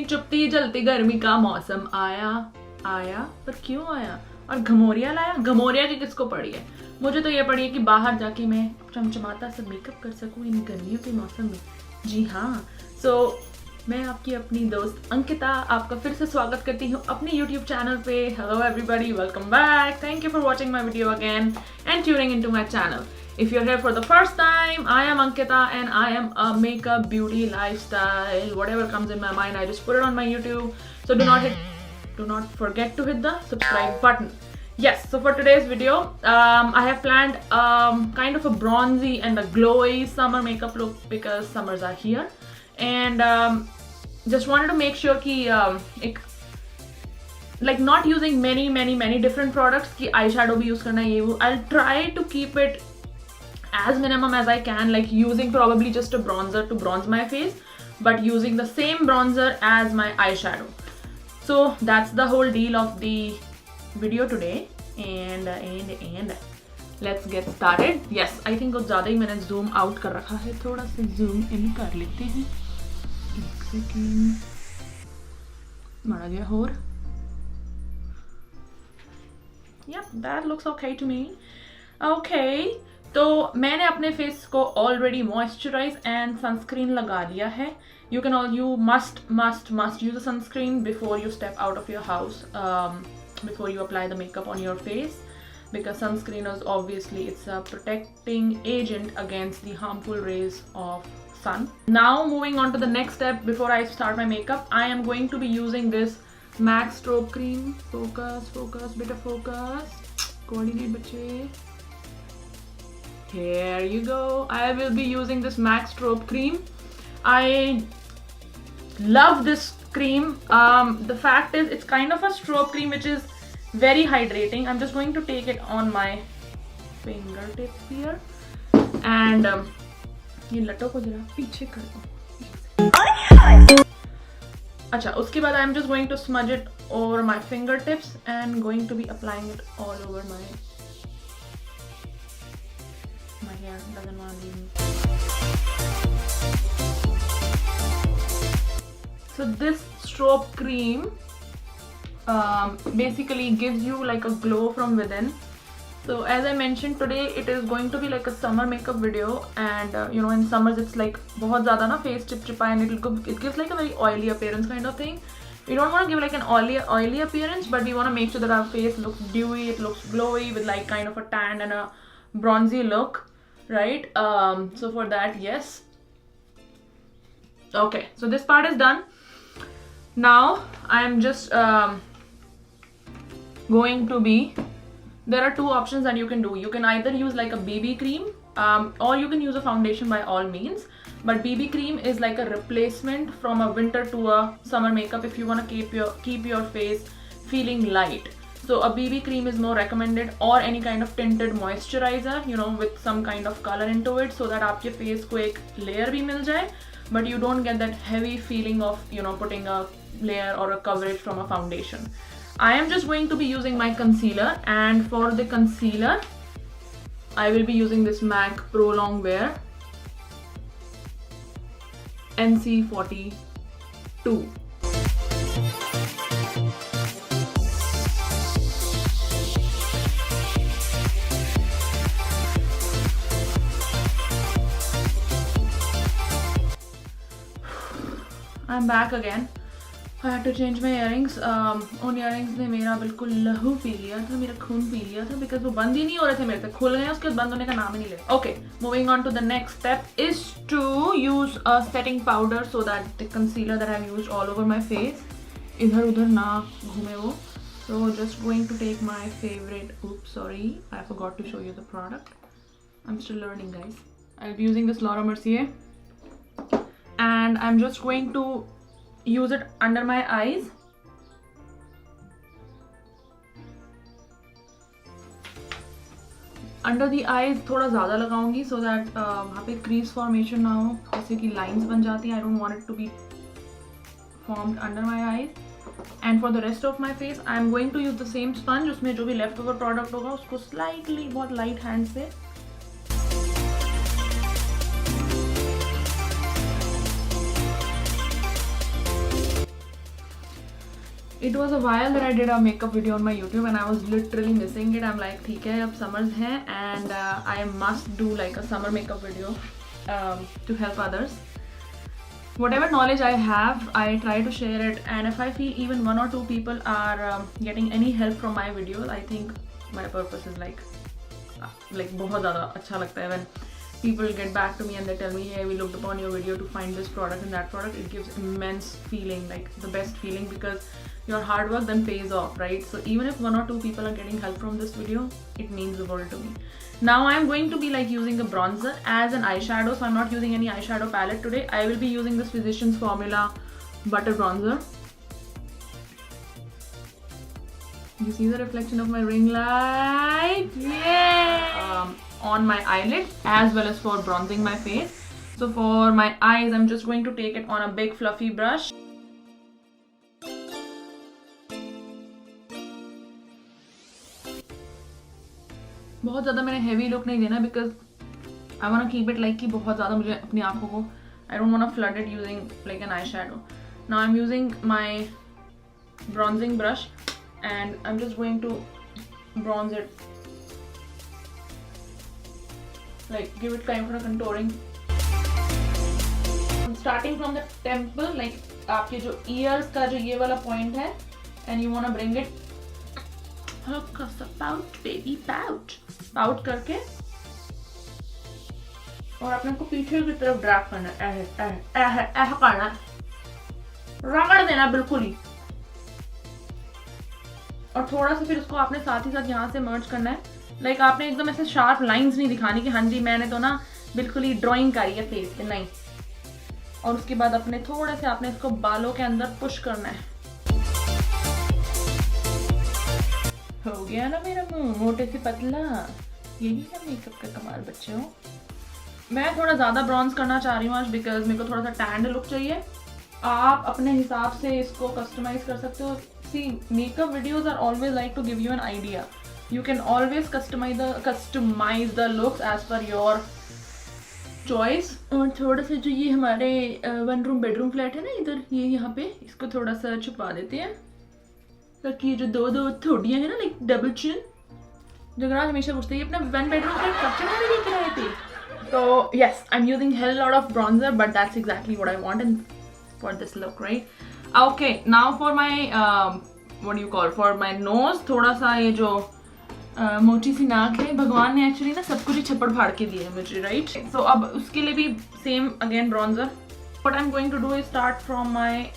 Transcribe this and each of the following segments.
चुपती जलती गर्मी का मौसम आया आया, पर क्यों आया? और घमोरिया लाया। घमोरिया की किसको पड़ी है? मुझे तो ये पड़ी है कि बाहर जाके मैं चमचमाता सा मेकअप कर सकूं इन गर्मियों के मौसम में। जी हाँ, मैं आपकी अपनी दोस्त अंकिता आपका फिर से स्वागत करती हूँ अपने YouTube चैनल पे। Hello everybody, welcome back. Thank you for watching my video again and tuning into my channel. If you're here for the first time, I am Ankita and I am a makeup, beauty, lifestyle, whatever comes in my mind, I just put it on my YouTube. So do not forget to hit the subscribe button. Yes, so for today's video, I have planned kind of a bronzy and a glowy summer makeup look because summers are here. And just wanted to make sure कि like not using many different products कि eyeshadow भी use करना ये वो. I'll try to keep it as minimum as I can, like using probably just a bronzer to bronze my face, but using the same bronzer as my eyeshadow. So that's the whole deal of the video today. And let's get started. Yes, I think कुछ ज़्यादा ही मैंने zoom out कर रखा है, थोड़ा सा zoom in कर लेते हैं. एक सेकेंड, बढ़ा गया और yep, that looks okay to me. Okay, तो मैंने अपने फेस को ऑलरेडी मॉइस्चराइज एंड सनस्क्रीन लगा लिया है. You must use a sunscreen before you step out of your house, before you apply the makeup on your face, because sunscreen is obviously it's a protecting agent against the harmful rays of sun. Now moving on to the next step, before I start my makeup, I am going to be using this MAC strobe cream. Focus, bit of focus. Coordinate बच्चे. Here you go. I will be using this MAC strobe cream. I love this cream. The fact is it's kind of a strobe cream which is very hydrating. I'm just going to take it on my fingertips here. And ये लटों को जरा पीछे कर दो. अच्छा, उसके बाद I'm just going to smudge it over my fingertips and going to be applying it all over my hair. Doesn't want to leave me. So this strobe cream basically gives you like a glow from within. So as I mentioned, today it is going to be like a summer makeup video, and in summers it's like बहुत ज़्यादा ना face चिपचिपा and it gives like a very oily appearance kind of thing. We don't want to give like an oily appearance, but we want to make sure that our face looks dewy, it looks glowy with like kind of a tan and a bronzy look, right? So for that, yes. Okay, so this part is done. Now I'm just going to be, there are two options that you can do. You can either use like a BB cream, or you can use a foundation by all means. But BB cream is like a replacement from a winter to a summer makeup if you want to keep your face feeling light. So a BB cream is more recommended, or any kind of tinted moisturizer, with some kind of color into it, so that आपके face को एक layer भी मिल जाए, but you don't get that heavy feeling of putting a layer or a coverage from a foundation. I am just going to be using my concealer, and for the concealer I will be using this MAC Pro Longwear NC42. I'm back again. I had to change my earrings. उन earrings ने मेरा बिल्कुल लहू P लिया था, मेरा खून P लिया था, because वो बंद ही नहीं हो रहे थे मेरे से. खुल गए, उसके बाद बंद होने का नाम ही नहीं ले. Okay, moving on to the next step is to use a setting powder so that the concealer that I've used all over my face इधर उधर ना घूमे वो. So just going to take my favorite. Oops, sorry, I forgot to show you the product. I'm still learning, guys. I'll be using this Laura Mercier, and I'm just going to use it under my eyes. Under the eyes थोड़ा ज़्यादा लगाऊंगी so that वहाँ पे crease formation ना हो, जैसे कि lines बन जाती हैं. I don't want it to be formed under my eyes. And for the rest of my face, I am going to use the same sponge. उसमें जो भी leftover product होगा उसको slightly बहुत light hand से It was a while that I did a makeup video on my YouTube and I was literally missing it. I'm like, ठीक है, अब summers हैं and I must do like a summer makeup video to help others. Whatever knowledge I have, I try to share it, and if I feel even 1 or 2 people are getting any help from my videos, I think my purpose is like बहुत ज़्यादा अच्छा लगता है when people get back to me and they tell me, hey, we looked upon your video to find this product and that product. It gives immense feeling, like the best feeling, because your hard work then pays off, right? So even if 1 or 2 people are getting help from this video, it means the world to me. Now I'm going to be like using a bronzer as an eyeshadow, so I'm not using any eyeshadow palette today. I will be using this Physicians Formula Butter Bronzer. You see the reflection of my ring light? Yeah! On my eyelid as well as for bronzing my face. So for my eyes, I'm just going to take it on a big fluffy brush. बहुत ज़्यादा मैंने heavy look नहीं देना because I want to keep it like कि बहुत ज़्यादा मुझे अपनी आँखों को I don't want to flood it using like an eyeshadow. Now I'm using my bronzing brush and I'm just going to bronze it, like give it kind of a contouring. I'm starting from the temple, like आपके जो ears का जो ये वाला point है, and you want to bring it हल्का सा pout, baby pout, pout करके और अपने को पीछे की तरफ ड्रैग करना है, ऐसा करना है, रगड़ देना बिल्कुल ही, और थोड़ा सा फिर उसको आपने साथ ही साथ यहाँ से मर्ज करना है. लाइक आपने एकदम ऐसे शार्प लाइंस नहीं दिखानी कि हाँ जी मैंने तो ना बिल्कुल ही ड्राइंग करी है फेस पे, नहीं. और उसके बाद अपने थोड़े से आपने इसको बालों के अंदर पुश करना है. हो गया ना मेरा मुंह मोटे से पतला. यही है मेकअप का कमाल बच्चों. मैं थोड़ा ज़्यादा ब्रॉन्ज करना चाह रही हूँ आज बिकॉज मेरे को थोड़ा सा टैंड लुक चाहिए. आप अपने हिसाब से इसको कस्टमाइज कर सकते हो. See, makeup videos are always like to give you an idea. You can always customize the looks as per your choice. और थोड़ा सा जो ये हमारे 1 रूम बेडरूम फ्लैट है ना इधर, ये यहाँ पे इसको थोड़ा सा छुपा देते हैं ताकि ये जो दो थोड़ियाँ हैं ना लाइक डबल चिन. जगराज हमेशा पूछते हैं अपना 1 बेडरूम फ्लैट कब से मैंने देख रहे थे. तो yes, I'm using hell lot of bronzer, but that's exactly what I want and for this look, right? Okay, now for my what do you call, for my nose, थोड़ा सा ये जो मोटी सी नाक है, भगवान ने एक्चुअली ना सब कुछ ही छप्पड़ फाड़ के दिए है मुझे, राइट? सो अब उसके लिए भी same again bronzer. What I am going to do is start from my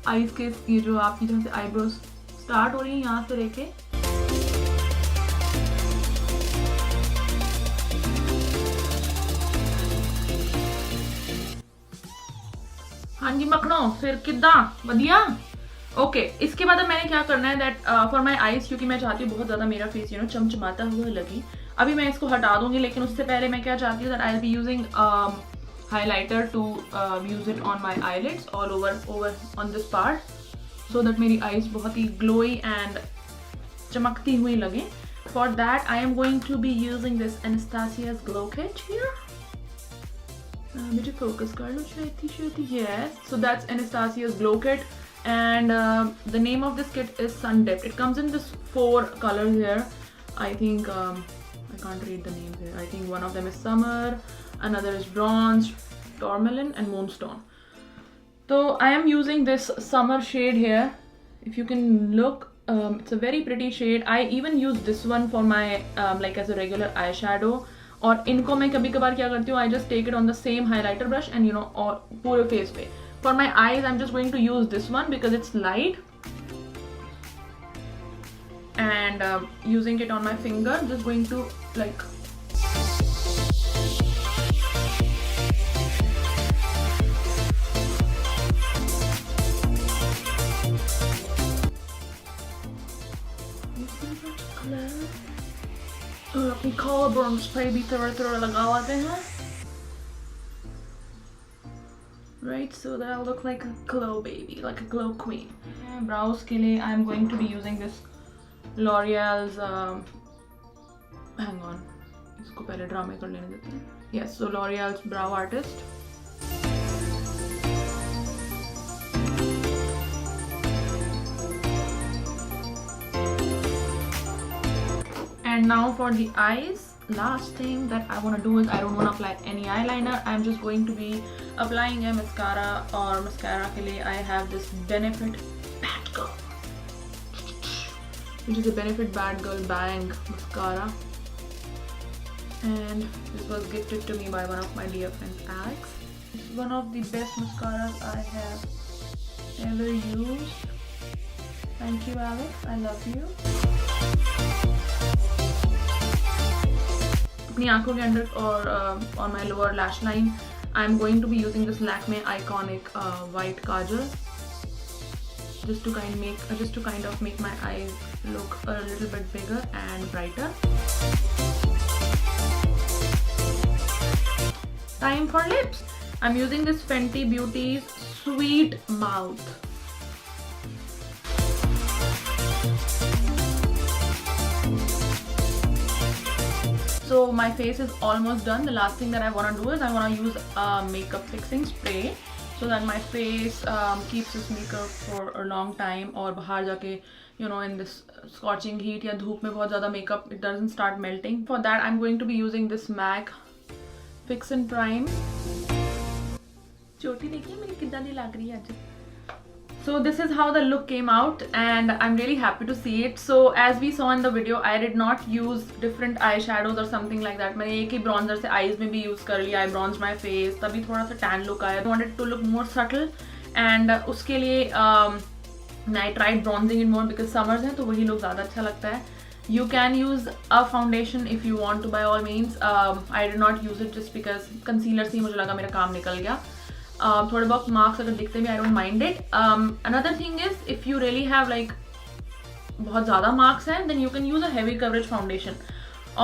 eyes के, ये जो आपकी जहाँ से आईब्रोज स्टार्ट हो रही है यहाँ से लेके हाँ जी मखनो, फिर किदा बढ़िया. ओके, इसके बाद अब मैंने क्या करना है दैट फॉर माई आईज, क्योंकि मैं चाहती हूँ बहुत ज़्यादा मेरा फेस चमचमाता हुआ लगे. अभी मैं इसको हटा दूंगी, लेकिन उससे पहले मैं क्या चाहती हूँ that I will be using highlighter to use it on my eyelids all over on this part, so that मेरी आईज बहुत ही ग्लोई एंड चमकती हुई लगे. For that I am going to be using this Anastasia's glow kit here. मुझे focus कर लो शायद. Yes, so that's Anastasia's glow kit, and the name of this kit is Sun Dipped. It comes in this 4 colors here. I think I can't read the names here. I think one of them is Summer, another is Bronze, Tourmaline, and Moonstone. So I am using this Summer shade here. If you can look, it's a very pretty shade. I even use this one for my like as a regular eyeshadow. और इनको मैं कभी कभार क्या करती हूँ, I just take it on the same highlighter brush and you know और पूरे फेस पे. For my eyes I am just going to use this one because it's light and using it on my finger, just going to like और अपनी कॉलरबोन्स पे भी थोड़ा लगाते हैं, right, so that I'll look like a glow baby, like a glow queen. Brows के लिए I am going to be using this L'Oreal's hang on, इसको पहले ड्रामे कर लेने देते हैं. Yes, so L'Oreal's Brow Artist. now for the eyes, last thing that I want to do is I don't want to apply any eyeliner. I'm just going to be applying a mascara, or mascara ke liye I have this Benefit Bad Girl, which is a Benefit Bad Girl Bang mascara, and this was gifted to me by one of my dear friends, Alex. It's one of the best mascaras I have ever used. Thank you, Alex. I love you. अपनी आंखों के अंदर और on my lower lash line, I'm going to be using this Lakme Iconic white kajal, just to kind of make my eyes look a little bit bigger and brighter. Time for lips. I'm using this Fenty Beauty's Sweet Mouth. So my face is almost done. The last thing that I want to do is I want to use a makeup fixing spray so that my face keeps this makeup for a long time, और बाहर जाके in this scorching heat या धूप में बहुत ज़्यादा makeup it doesn't start melting. For that I'm going to be using this MAC Fix and Prime. चोटी देखिए मेरी कितना दी लग रही है आज. So this is how the look came out, and I'm really happy to see it. So as we saw in the video, I did not use different eyeshadows or something like that. मैंने एक ही bronzer से eyes में भी use कर लिया. I bronzed my face, तभी थोड़ा सा tan look आया. I wanted to look more subtle, and उसके लिए I tried bronzing it more because summers है तो वही look ज़्यादा अच्छा लगता है. You can use a foundation if you want to, by all means. I did not use it just because concealer से मुझे लगा मेरा काम निकल गया. थोड़े बहुत मार्क्स अगर दिखते भी, I don't mind it. Another thing is, if you really have like बहुत ज़्यादा मार्क्स हैं, then you can use a heavy coverage foundation.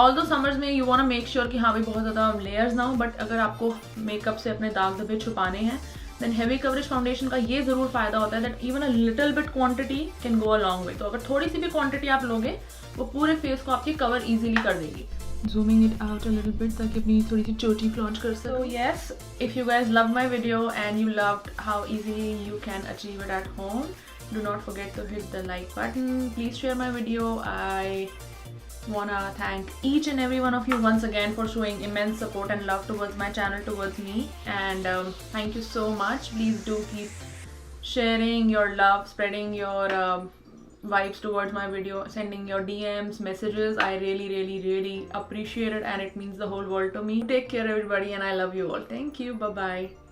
Although summers में you want to make sure कि हाँ भाई बहुत ज़्यादा layers ना हो, but अगर आपको मेकअप से अपने दाग धब्बे छुपाने हैं, then heavy coverage foundation का ये ज़रूर फ़ायदा होता है that even a little bit quantity can go a long way. तो अगर थोड़ी सी भी quantity आप लोगे, वो पूरे फेस को आपके cover easily कर देगी. Zooming it out a little bit ताकि अपनी थोड़ी सी चोटी flaunt कर सको. So yes, if you guys loved my video and you loved how easily you can achieve it at home, do not forget to hit the like button. Please share my video. I wanna thank each and every one of you once again for showing immense support and love towards my channel, towards me, and thank you so much. Please do keep sharing your love, spreading your vibes towards my video, sending your DMs, messages. I really appreciate it, and it means the whole world to me. Take care everybody, and I love you all. Thank you. Bye bye.